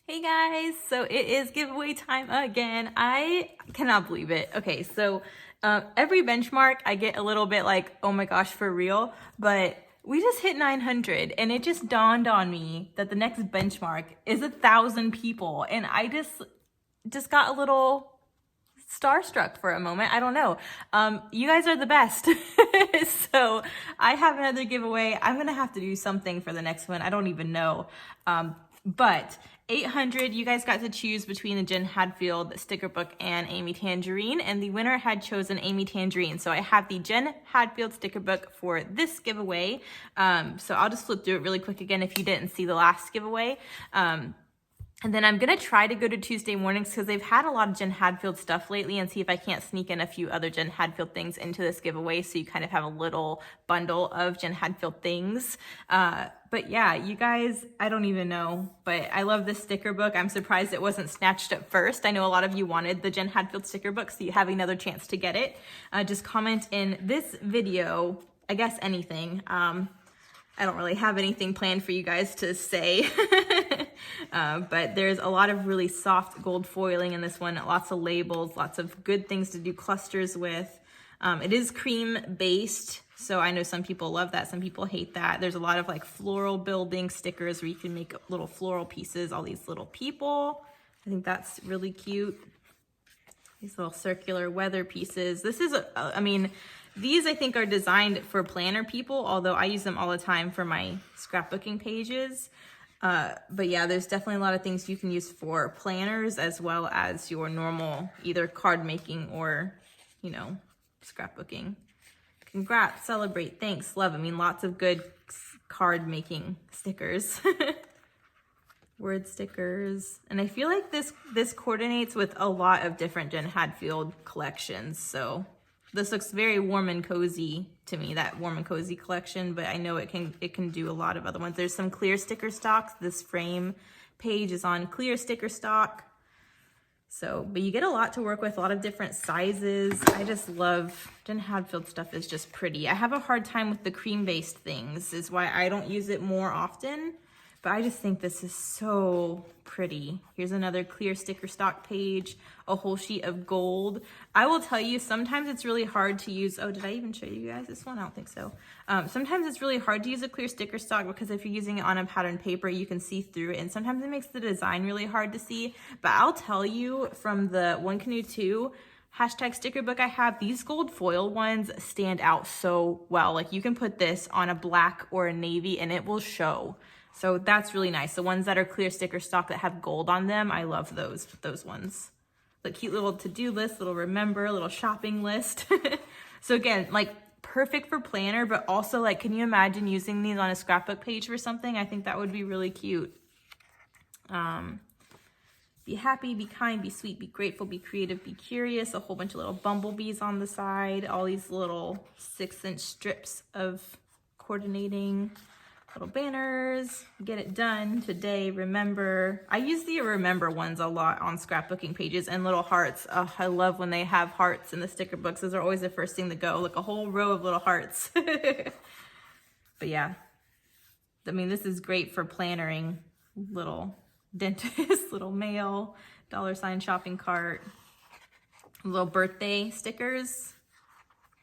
Hey guys, so it is giveaway time again. I cannot believe it. Okay, so every benchmark I get a little bit like, oh my gosh, for real, but we just hit 900 and it just dawned on me that the next benchmark is 1,000 people, and I just got a little starstruck for a moment. I don't know. You guys are the best. So I have another giveaway. I'm gonna have to do something for the next one. I don't even know. But 800, you guys got to choose between the Jen Hadfield sticker book and Amy Tangerine, and the winner had chosen Amy Tangerine. So I have the Jen Hadfield sticker book for this giveaway. So I'll just flip through it really quick again if you didn't see the last giveaway. And then I'm gonna try to go to Tuesday mornings because they've had a lot of Jen Hadfield stuff lately, and see if I can't sneak in a few other Jen Hadfield things into this giveaway, so you kind of have a little bundle of Jen Hadfield things. But yeah, you guys, I don't even know, but I love this sticker book. I'm surprised it wasn't snatched at first. I know a lot of you wanted the Jen Hadfield sticker book, so you have another chance to get it. Just comment in this video, I guess anything. I don't really have anything planned for you guys to say, but there's a lot of really soft gold foiling in this one, lots of labels, lots of good things to do clusters with. It is cream based, so I know some people love that, some people hate that. There's a lot of like floral building stickers where you can make little floral pieces, all these little people. I think that's really cute. These little circular weather pieces. This is, these I think are designed for planner people, although I use them all the time for my scrapbooking pages. But yeah, there's definitely a lot of things you can use for planners as well as your normal either card making or, you know, scrapbooking. Congrats, celebrate, thanks, love. I mean, lots of good card making stickers. Word stickers. And I feel like this coordinates with a lot of different Jen Hadfield collections, so this looks very warm and cozy to me, that warm and cozy collection, but I know it can do a lot of other ones. There's some clear sticker stocks. This frame page is on clear sticker stock. So, but you get a lot to work with, a lot of different sizes. I just love Jen Hadfield stuff, is just pretty. I have a hard time with the cream-based things, is why I don't use it more often. But I just think this is so pretty. Here's another clear sticker stock page, a whole sheet of gold. I will tell you, sometimes it's really hard to use. Oh, did I even show you guys this one? I don't think so. Sometimes it's really hard to use a clear sticker stock because if you're using it on a pattern paper, you can see through it. And sometimes it makes the design really hard to see. But I'll tell you, from the One Canoe 2 hashtag sticker book I have, these gold foil ones stand out so well. Like, you can put this on a black or a navy and it will show. So that's really nice. The ones that are clear sticker stock that have gold on them, I love those ones. The cute little to-do list, little remember, little shopping list. So again, like perfect for planner, but also like, can you imagine using these on a scrapbook page for something? I think that would be really cute. Be happy, be kind, be sweet, be grateful, be creative, be curious. A whole bunch of little bumblebees on the side. All these little 6-inch strips of coordinating. Little banners, get it done today, remember. I use the remember ones a lot on scrapbooking pages, and little hearts. Oh, I love when they have hearts in the sticker books. Those are always the first thing to go, like a whole row of little hearts. But yeah, I mean, this is great for plannering. Little dentist, little mail, $ shopping cart, little birthday stickers,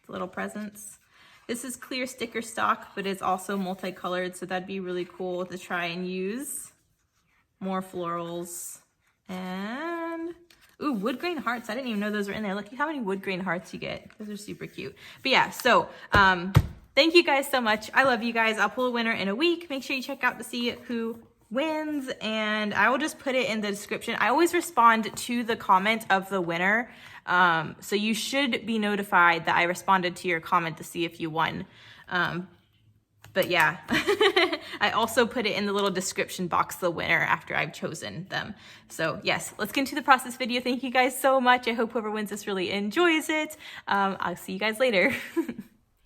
little presents. This is clear sticker stock, but it's also multicolored, so that'd be really cool to try and use. More florals. And, ooh, wood grain hearts. I didn't even know those were in there. Look at how many wood grain hearts you get. Those are super cute. But yeah, so thank you guys so much. I love you guys. I'll pull a winner in a week. Make sure you check out to see who wins, and I will just put it in the description. I always respond to the comment of the winner, so you should be notified that I responded to your comment to see if you won. But yeah, I also put it in the little description box, the winner, after I've chosen them. So yes, let's get into the process video. Thank you guys so much. I hope whoever wins this really enjoys it. I'll see you guys later.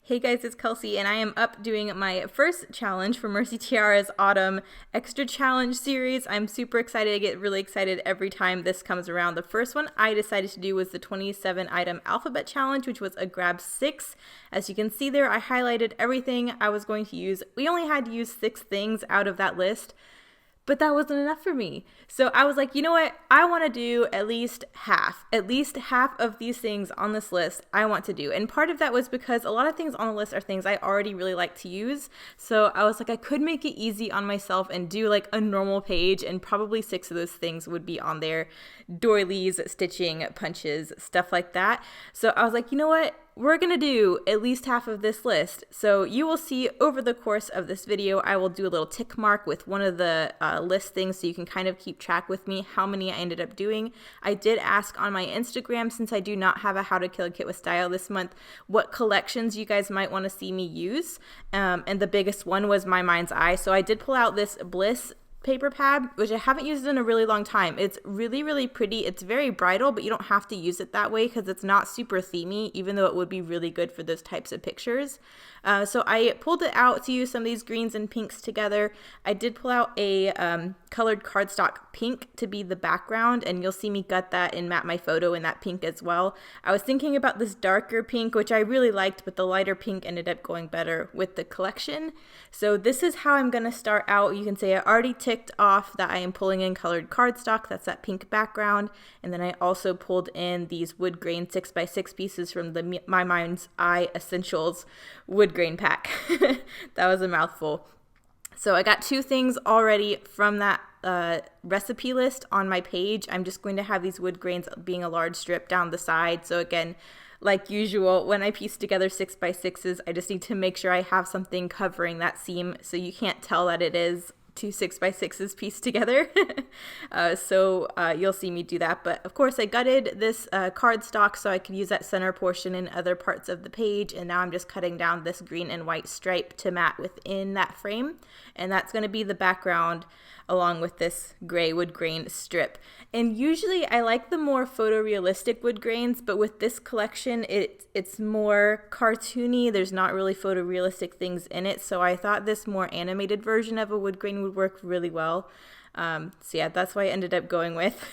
Hey guys, it's Kelsey, and I am up doing my first challenge for Mercy Tiara's Autumn Extra Challenge series. I'm super excited. I get really excited every time this comes around. The first one I decided to do was the 27 item alphabet challenge, which was a grab 6. As you can see there, I highlighted everything I was going to use. We only had to use 6 things out of that list. But that wasn't enough for me. So I was like, you know what? I want to do at least half of these things on this list I want to do. And part of that was because a lot of things on the list are things I already really like to use. So I was like, I could make it easy on myself and do like a normal page, and probably 6 of those things would be on there. Doilies, stitching, punches, stuff like that. So I was like, you know what? We're going to do at least half of this list. So you will see over the course of this video, I will do a little tick mark with one of the list things so you can kind of keep track with me how many I ended up doing. I did ask on my Instagram, since I do not have a How to Kill a Kit with Style this month, what collections you guys might want to see me use. And the biggest one was My Mind's Eye. So I did pull out this Bliss paper pad, which I haven't used in a really long time. It's really, really pretty. It's very bridal, but you don't have to use it that way because it's not super themey, even though it would be really good for those types of pictures. So I pulled it out to use some of these greens and pinks together. I did pull out a colored cardstock pink to be the background, and you'll see me gut that and matte my photo in that pink as well. I was thinking about this darker pink, which I really liked, but the lighter pink ended up going better with the collection. So this is how I'm going to start out. You can say I already ticked off that I am pulling in colored cardstock. That's that pink background. And then I also pulled in these wood grain 6x6 pieces from the My Mind's Eye Essentials wood grain pack. That was a mouthful. So I got 2 things already from that recipe list on my page. I'm just going to have these wood grains being a large strip down the side. So again, like usual, when I piece together 6x6s, I just need to make sure I have something covering that seam so you can't tell that it is 2 6x6s pieced together. So you'll see me do that. But of course I gutted this cardstock so I could use that center portion in other parts of the page. And now I'm just cutting down this green and white stripe to mat within that frame. And that's going to be the background along with this gray wood grain strip. And usually I like the more photorealistic wood grains, but with this collection, it's more cartoony. There's not really photorealistic things in it. So I thought this more animated version of a wood grain would work really well. So yeah, that's why I ended up going with.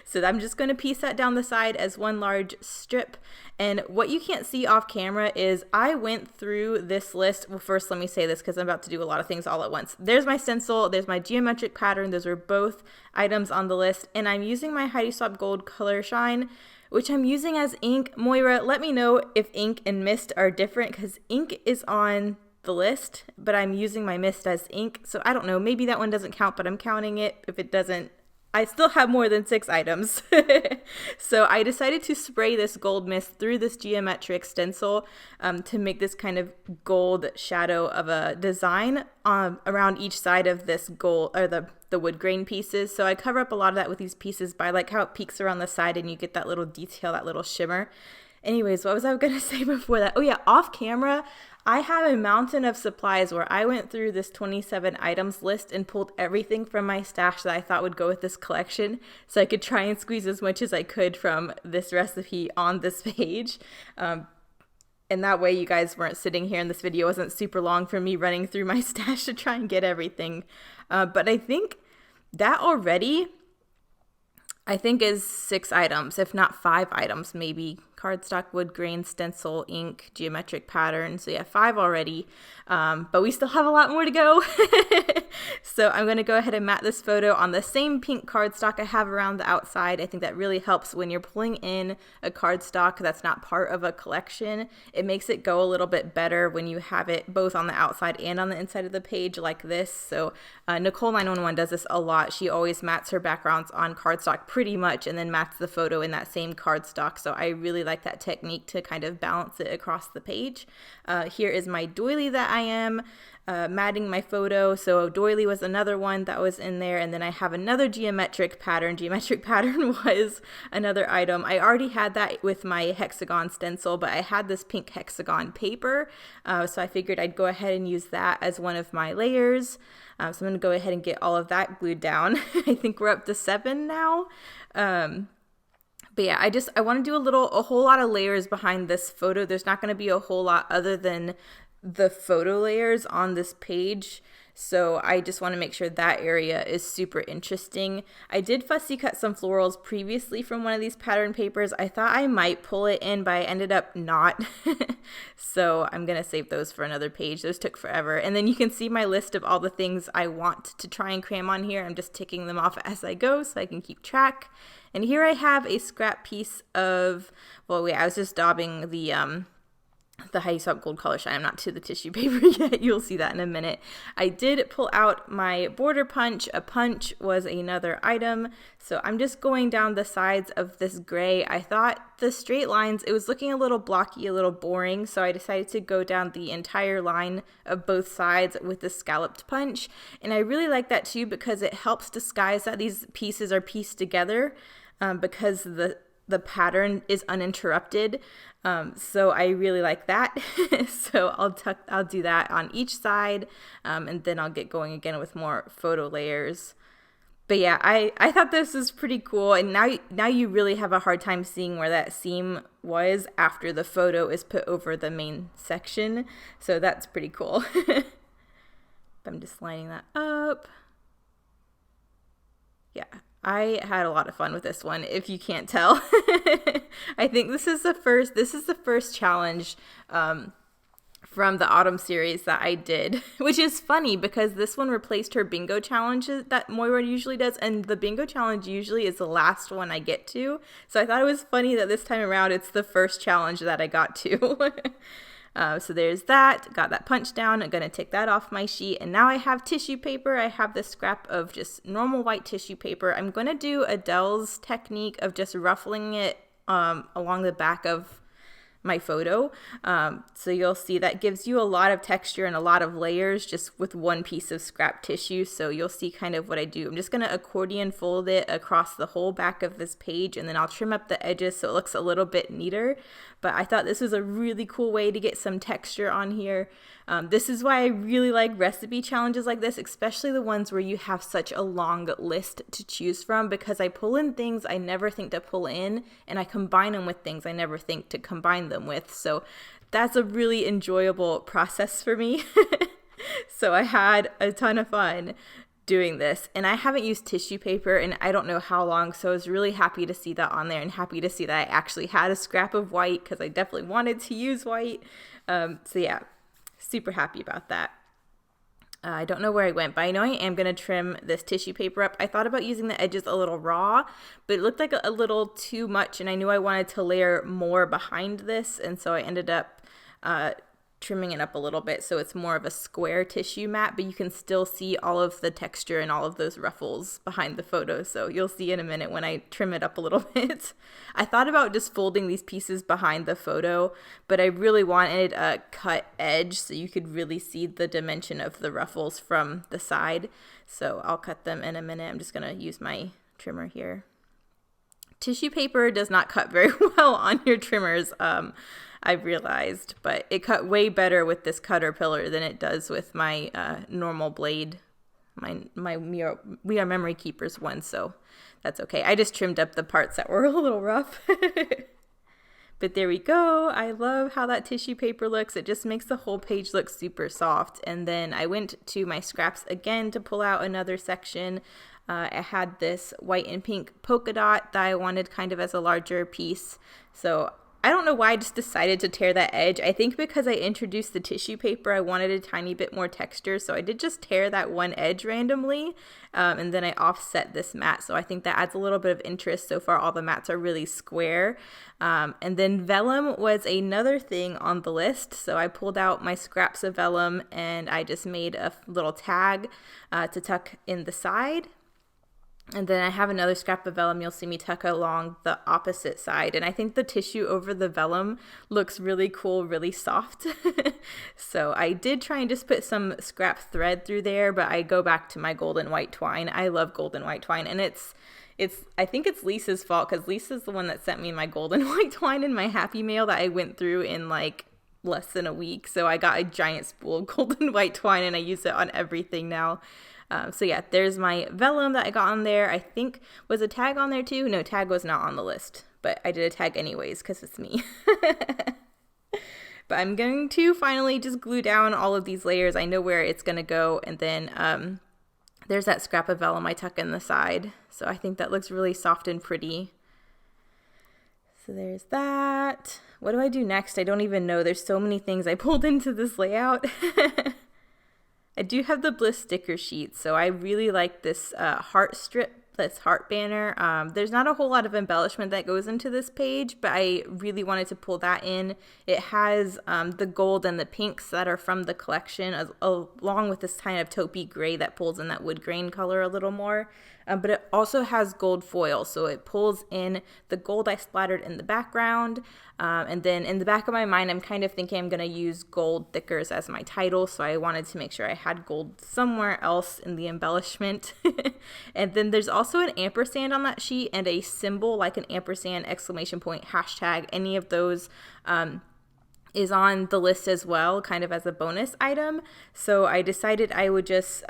So I'm just going to piece that down the side as one large strip. And what you can't see off camera is I went through this list. Well, first let me say this because I'm about to do a lot of things all at once. There's my stencil, there's my geometric pattern. Those are both items on the list. And I'm using my Heidi Swapp Gold Color Shine, which I'm using as ink. Moira, let me know if ink and mist are different because ink is on the list, but I'm using my mist as ink. So I don't know, maybe that one doesn't count, but I'm counting it. If it doesn't, I still have more than 6 items. So I decided to spray this gold mist through this geometric stencil to make this kind of gold shadow of a design around each side of this gold, or the wood grain pieces. So I cover up a lot of that with these pieces, but I like how it peeks around the side and you get that little detail, that little shimmer. Anyways, what was I going to say before that? Oh yeah, off camera, I have a mountain of supplies where I went through this 27 items list and pulled everything from my stash that I thought would go with this collection so I could try and squeeze as much as I could from this recipe on this page. And that way you guys weren't sitting here and this video wasn't super long for me running through my stash to try and get everything. But I think that already, is 6 items, if not 5 items maybe. Cardstock, wood grain, stencil, ink, geometric pattern. So yeah, 5 already, but we still have a lot more to go. So I'm going to go ahead and mat this photo on the same pink cardstock I have around the outside. I think that really helps when you're pulling in a cardstock that's not part of a collection. It makes it go a little bit better when you have it both on the outside and on the inside of the page like this. So Nicole 911 does this a lot. She always mats her backgrounds on cardstock pretty much and then mats the photo in that same cardstock. So I really like that technique to kind of balance it across the page. Here is my doily that I am matting my photo. So doily was another one that was in there, and then I have another geometric pattern. Geometric pattern was another item. I already had that with my hexagon stencil, but I had this pink hexagon paper, so I figured I'd go ahead and use that as one of my layers. So I'm going to go ahead and get all of that glued down. I think we're up to 7 now. But yeah, I want to do a whole lot of layers behind this photo. There's not going to be a whole lot other than the photo layers on this page. So I just want to make sure that area is super interesting. I did fussy cut some florals previously from one of these pattern papers. I thought I might pull it in, but I ended up not. So I'm going to save those for another page. Those took forever. And then you can see my list of all the things I want to try and cram on here. I'm just ticking them off as I go so I can keep track. And here I have a scrap piece of, well, wait, I was just daubing the Heidi Swapp Gold Color Shine. I'm not to the tissue paper yet. You'll see that in a minute. I did pull out my border punch. A punch was another item. So I'm just going down the sides of this gray. I thought the straight lines, it was looking a little blocky, a little boring. So I decided to go down the entire line of both sides with the scalloped punch. And I really like that too because it helps disguise that these pieces are pieced together because the pattern is uninterrupted. So I really like that. So I'll do that on each side, and then I'll get going again with more photo layers. But yeah, I thought this was pretty cool. And now you really have a hard time seeing where that seam was after the photo is put over the main section. So that's pretty cool. I'm just lining that up. Yeah. I had a lot of fun with this one, if you can't tell. I think this is the first challenge from the autumn series that I did, which is funny because this one replaced her bingo challenges that Moira usually does, and the bingo challenge usually is the last one I get to. So I thought it was funny that this time around it's the first challenge that I got to. So there's that, got that punch down. I'm going to take that off my sheet. And now I have tissue paper. I have this scrap of just normal white tissue paper. I'm going to do Adele's technique of just ruffling it along the back of my photo. So you'll see that gives you a lot of texture and a lot of layers just with one piece of scrap tissue. So you'll see kind of what I do. I'm just going to accordion fold it across the whole back of this page, and then I'll trim up the edges so it looks a little bit neater. But I thought this was a really cool way to get some texture on here. This is why I really like recipe challenges like this, especially the ones where you have such a long list to choose from, because I pull in things I never think to pull in, and I combine them with things I never think to combine them with. So that's a really enjoyable process for me. So I had a ton of fun doing this, and I haven't used tissue paper in I don't know how long, so I was really happy to see that on there and happy to see that I actually had a scrap of white because I definitely wanted to use white. So yeah, super happy about that. I don't know where I went, but I know I am going to trim this tissue paper up. I thought about using the edges a little raw, but it looked like a little too much, and I knew I wanted to layer more behind this, and so I ended up trimming it up a little bit so it's more of a square tissue mat, but you can still see all of the texture and all of those ruffles behind the photo. So you'll see in a minute when I trim it up a little bit. I thought about just folding these pieces behind the photo, but I really wanted a cut edge so you could really see the dimension of the ruffles from the side. So I'll cut them in a minute. I'm just going to use my trimmer here. Tissue paper does not cut very well on your trimmers, I've realized, but it cut way better with this cutter pillar than it does with my normal blade, my We Are Memory Keepers one, so that's okay. I just trimmed up the parts that were a little rough. But there we go. I love how that tissue paper looks. It just makes the whole page look super soft. And then I went to my scraps again to pull out another section. I had this white and pink polka dot that I wanted kind of as a larger piece. So I don't know why I just decided to tear that edge. I think because I introduced the tissue paper, I wanted a tiny bit more texture. So I did just tear that one edge randomly. And then I offset this mat. So I think that adds a little bit of interest. So far, all the mats are really square. And then vellum was another thing on the list. So I pulled out my scraps of vellum and I just made a little tag to tuck in the side. And then I have another scrap of vellum you'll see me tuck along the opposite side. And I think the tissue over the vellum looks really cool, really soft. So I did try and just put some scrap thread through there, but I go back to my golden white twine. I love golden white twine, and I think it's Lisa's fault because Lisa's the one that sent me my golden white twine in my Happy Mail that I went through in like less than a week. So I got a giant spool of golden white twine and I use it on everything now. So yeah, there's my vellum that I got on there. I think, was a tag on there too? No, tag was not on the list, but I did a tag anyways because it's me. But I'm going to finally just glue down all of these layers. I know where it's going to go. And then there's that scrap of vellum I tuck in the side. So I think that looks really soft and pretty. So there's that. What do I do next? I don't even know. There's so many things I pulled into this layout. I do have the Bliss sticker sheet, so I really like this heart strip, this heart banner. There's not a whole lot of embellishment that goes into this page, but I really wanted to pull that in. It has the gold and the pinks that are from the collection, along with this kind of taupey gray that pulls in that wood grain color a little more. But it also has gold foil, so it pulls in the gold I splattered in the background. And then in the back of my mind, I'm kind of thinking I'm going to use gold thickers as my title, so I wanted to make sure I had gold somewhere else in the embellishment. And then there's also an ampersand on that sheet and a symbol like an ampersand, exclamation point, hashtag. Any of those is on the list as well, kind of as a bonus item. So I decided I would just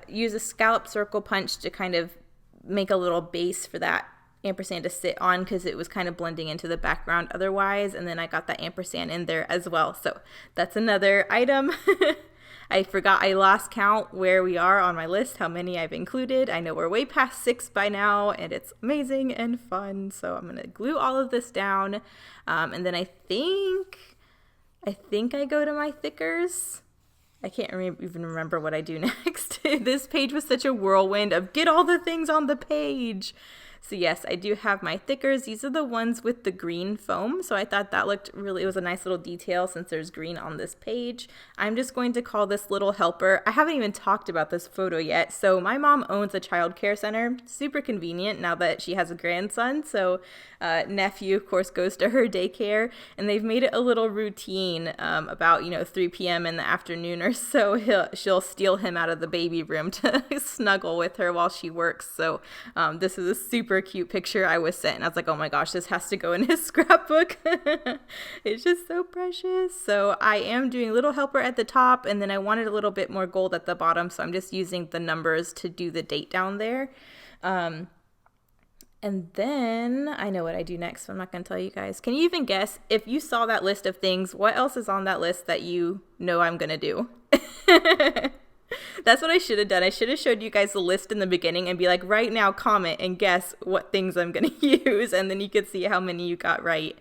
use a scallop circle punch to kind of make a little base for that ampersand to sit on, because it was kind of blending into the background otherwise. And then I got that ampersand in there as well. So that's another item. I forgot, I lost count where we are on my list, how many I've included. I know we're way past 6 by now, and it's amazing and fun. So I'm going to glue all of this down. And then I think I go to my thickers. I can't even remember what I do next. This page was such a whirlwind of get all the things on the page. So yes, I do have my thickers. These are the ones with the green foam. So I thought that looked really, it was a nice little detail since there's green on this page. I'm just going to call this little helper. I haven't even talked about this photo yet. So my mom owns a child care center. Super convenient now that she has a grandson. So nephew, of course, goes to her daycare, and they've made it a little routine about, 3 p.m. in the afternoon or so. She'll steal him out of the baby room to snuggle with her while she works. So this is a super cute picture I was sent, and I was like, oh my gosh, this has to go in his scrapbook. It's just so precious. So I am doing little helper at the top, and then I wanted a little bit more gold at the bottom, so I'm just using the numbers to do the date down there. And then I know what I do next, so I'm not going to tell you guys. Can you even guess, if you saw that list of things, what else is on that list that you know I'm going to do? That's what I should have done. I should have showed you guys the list in the beginning and be like, right now, comment and guess what things I'm going to use. And then you could see how many you got right.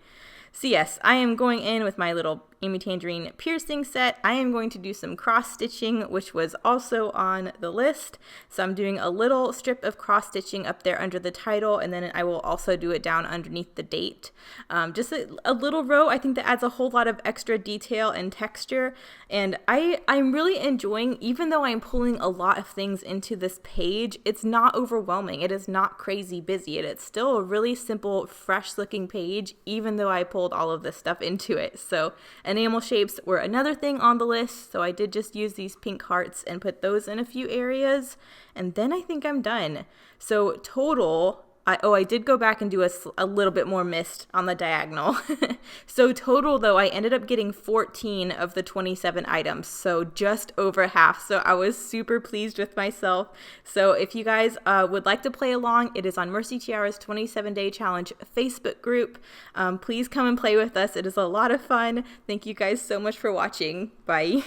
So yes, I am going in with my little Amy Tangerine piercing set. I am going to do some cross stitching, which was also on the list. So I'm doing a little strip of cross stitching up there under the title, and then I will also do it down underneath the date. Just a little row. I think that adds a whole lot of extra detail and texture. And I'm really enjoying, even though I'm pulling a lot of things into this page, it's not overwhelming. It is not crazy busy. It's still a really simple, fresh looking page, even though I pulled all of this stuff into it. So enamel shapes were another thing on the list, so I did just use these pink hearts and put those in a few areas, and then I think I'm done. So total, I did go back and do a little bit more mist on the diagonal. So total, though, I ended up getting 14 of the 27 items, so just over half. So I was super pleased with myself. So if you guys would like to play along, it is on Mercy Tiara's 27-Day Challenge Facebook group. Please come and play with us. It is a lot of fun. Thank you guys so much for watching. Bye.